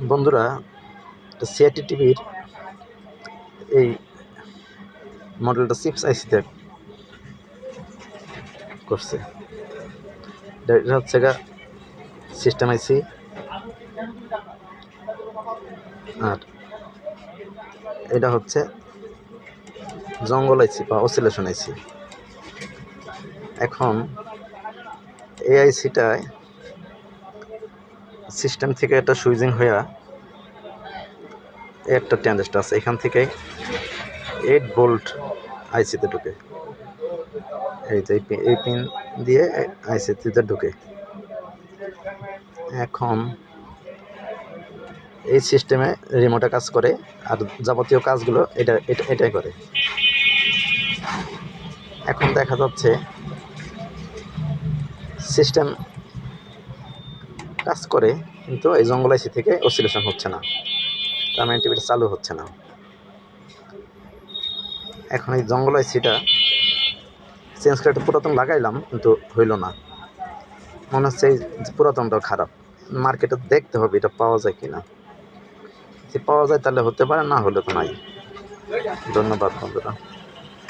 বন্ধুরা, সিআরটি টিভির এই মডেলটা চিপস আইসিতে করছে। এটা হচ্ছে গা সিস্টেম আইসি, আর এটা হচ্ছে জঙ্গল আইসি বা অসিলেশন আইসি। এখন এই আইসিটায় সিস্টেম থেকে একটা সুইচিং হইয়া একটা ট্রানজিস্টর আছে, এখান থেকে 8 ভোল্ট আইসিতে ঢুকে। এই যে এই পিন দিয়ে আইসিতে ঢুকে। এখন এই সিস্টেমে রিমোটে কাজ করে, আর যাবতীয় কাজগুলো এটাই করে। এখন দেখা যাচ্ছে সিস্টেম কাজ করে, কিন্তু এই জঙ্গল আইসি থেকে অসিলেশন হচ্ছে না, তার মানে টিভিটা চালু হচ্ছে না। এখন এই জঙ্গল আইসিটা চেঞ্জ করে একটা পুরাতন লাগাইলাম, কিন্তু হইল না। মনে হচ্ছে এই পুরাতনটাও খারাপ। মার্কেটে দেখতে হবে এটা পাওয়া যায় কিনা। যদি পাওয়া যায় তাহলে হতে পারে, না হলে তো নাই। ধন্যবাদ বন্ধুরা।